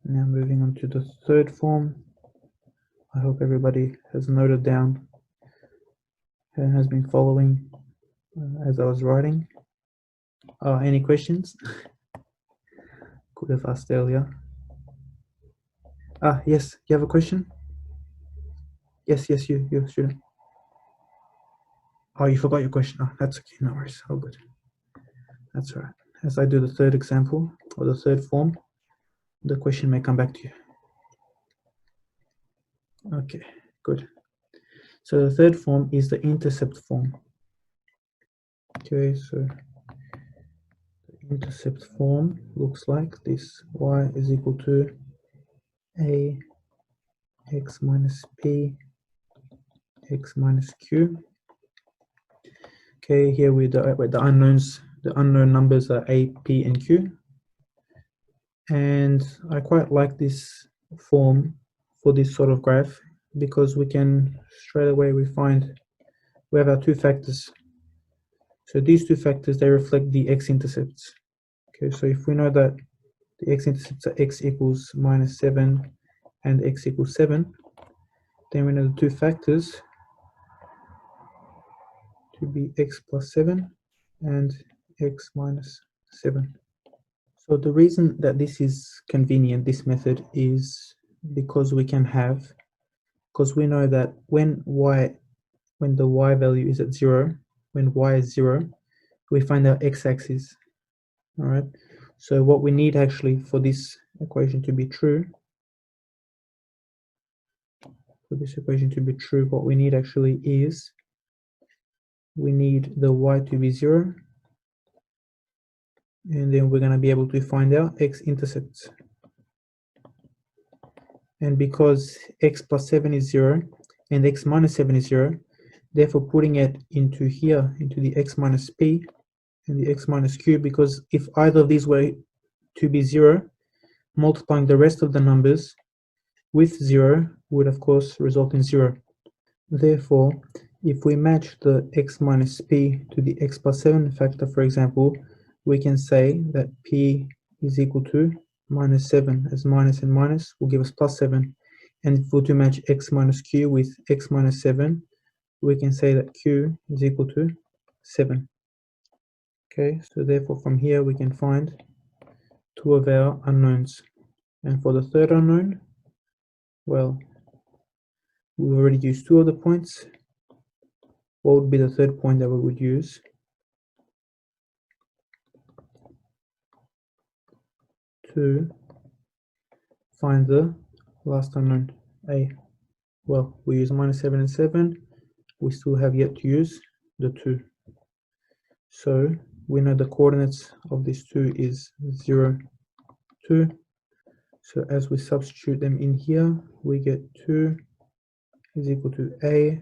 Now moving on to the third form. I hope everybody has noted down and has been following as I was writing. Any questions? Could have asked earlier. Yes, you have a question? Yes, you student. Oh, you forgot your question. Oh, that's okay, no worries, all good. That's all right. As I do the third example, or the third form, the question may come back to you. Okay, good. So the third form is the intercept form. Okay, so the intercept form looks like this. Y is equal to a x minus p x minus q. Okay, here with the unknowns, the unknown numbers are a, p, and q. And I quite like this form for this sort of graph because we can straight away we have our two factors. So these two factors, they reflect the x-intercepts. Okay, so if we know that the x-intercepts are x equals minus 7 and x equals 7, then we know the two factors to be x plus 7 and x minus 7. So the reason that this is convenient, this method, is because we know that when the y value is at 0, when y is 0, we find our x-axis. All right. So what we need actually for this equation to be true, what we need actually is we need the y to be 0, and then we're going to be able to find our x-intercepts. And because x plus 7 is 0 and x minus 7 is 0, therefore putting it into here, into the x minus p and the x minus q, because if either of these were to be 0, multiplying the rest of the numbers with 0 would of course result in 0. Therefore, if we match the x minus p to the x plus 7 factor, for example, we can say that p is equal to minus 7, as minus and minus will give us plus 7. And if we were to match x minus q with x minus 7, we can say that q is equal to 7. Okay, so therefore from here we can find two of our unknowns. And for the third unknown, well, we already used two of the points. What would be the third point that we would use? To find the last unknown, a. Well, we use minus 7 and 7. We still have yet to use the 2. So we know the coordinates of this 2 is 0, 2. So as we substitute them in here, we get 2 is equal to a.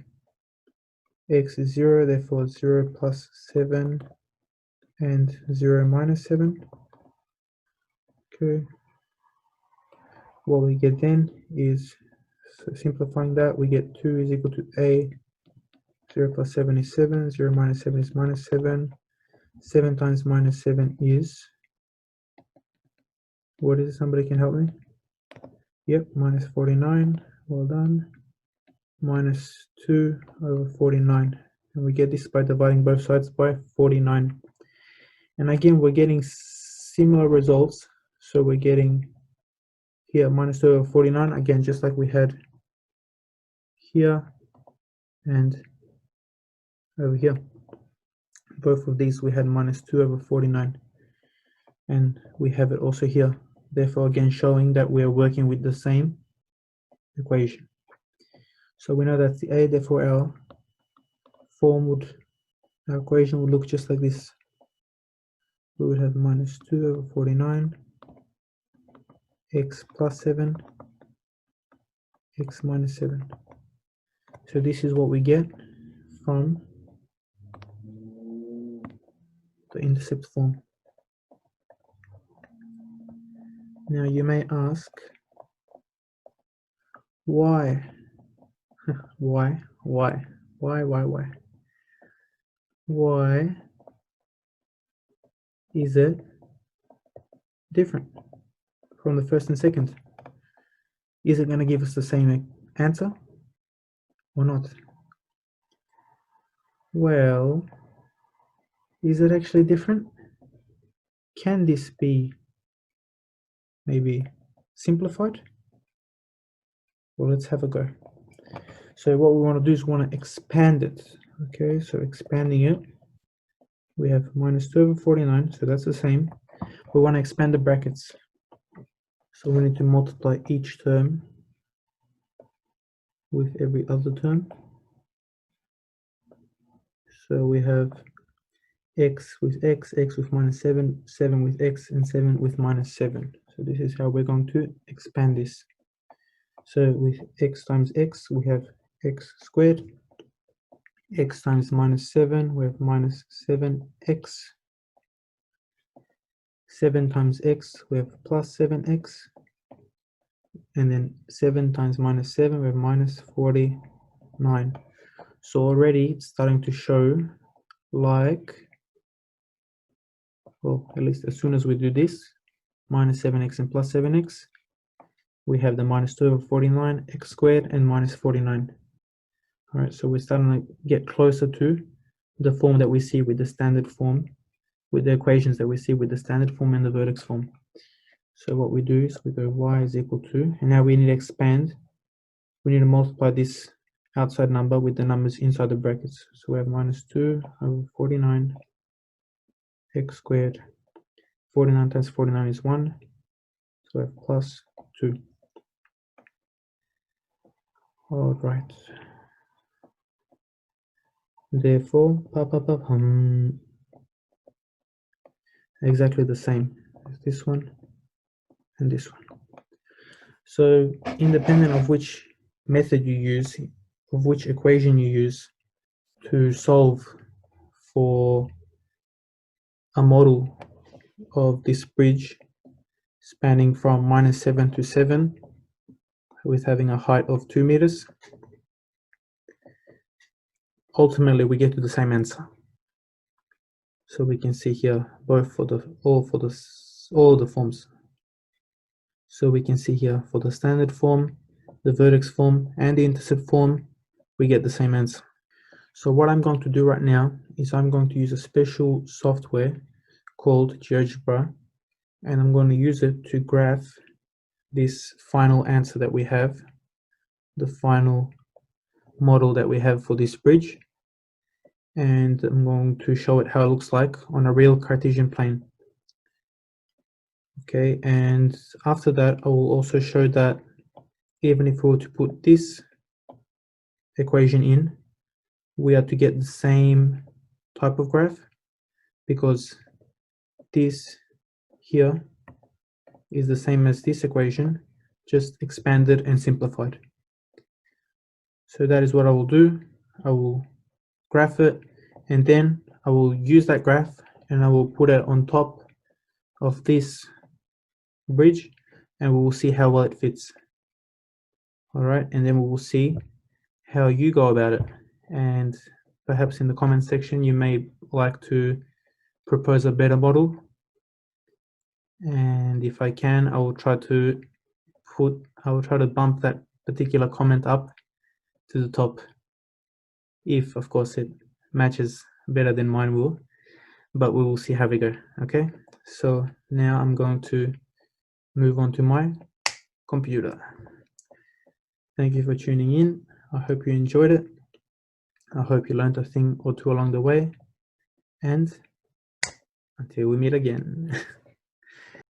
X is 0, therefore 0 plus 7 and 0 minus 7. Okay. What we get then is, so simplifying that, we get 2 is equal to a. 0 plus 7 is 7, 0 minus 7 is minus 7. 7 times minus 7 is, what is it? Somebody can help me? Yep, minus 49. Well done. Minus 2 over 49. And we get this by dividing both sides by 49. And again, we're getting similar results. So we're getting here minus 2 over 49, again, just like we had here and over here. Both of these we had minus 2 over 49. And we have it also here. Therefore, again, showing that we are working with the same equation. So we know that's the a, therefore our equation would look just like this. We would have minus 2 over 49, x plus 7, x minus 7. So this is what we get from the intercept form. Now you may ask, why? Why is it different from the first and second? Is it going to give us the same answer or not? Well, is it actually different? Can this be maybe simplified? Well, let's have a go. So what we want to do is we want to expand it. Okay, so expanding it, we have minus 2 over 49, so that's the same. We want to expand the brackets. So we need to multiply each term with every other term. So we have x with x, x with minus 7, 7 with x, and 7 with minus 7. So this is how we're going to expand this. So with x times x, we have x squared. X times minus 7, we have minus 7x. 7 times x, we have plus 7x. And then 7 times minus 7, we have minus 49. So already it's starting to show like, well, at least as soon as we do this, minus 7x and plus 7x, we have the minus 2 over 49, x squared, and minus 49. All right, so we're starting to get closer to the form that we see with the standard form, with the equations that we see with the standard form and the vertex form. So what we do is we go y is equal to, and now we need to expand. We need to multiply this outside number with the numbers inside the brackets. So we have minus 2 over 49 x squared. 49 times 49 is 1. So we have plus 2. All right. Therefore, exactly the same as this one and this one. So independent of which method you use, of which equation you use to solve for a model of this bridge spanning from minus 7 to 7 with having a height of 2 meters, ultimately we get to the same answer. So we can see here both for all the forms. So we can see here for the standard form, the vertex form, and the intercept form, we get the same answer. So what I'm going to do right now is I'm going to use a special software called GeoGebra, and I'm going to use it to graph this final answer that we have, the final model that we have for this bridge, and I'm going to show it how it looks like on a real Cartesian plane. Okay, and after that I will also show that even if we were to put this equation in, we are to get the same type of graph, because this here is the same as this equation, just expanded and simplified. So that is what I will do. I will graph it, and then I will use that graph and I will put it on top of this bridge, and we will see how well it fits. All right, and then we will see how you go about it, and perhaps in the comment section you may like to propose a better model, and if I can, I will try to bump that particular comment up to the top, if of course it matches better than mine will, but we will see how we go. Okay, so now I'm going to move on to my computer. Thank you for tuning in. I hope you enjoyed it. I hope you learned a thing or two along the way, and until we meet again.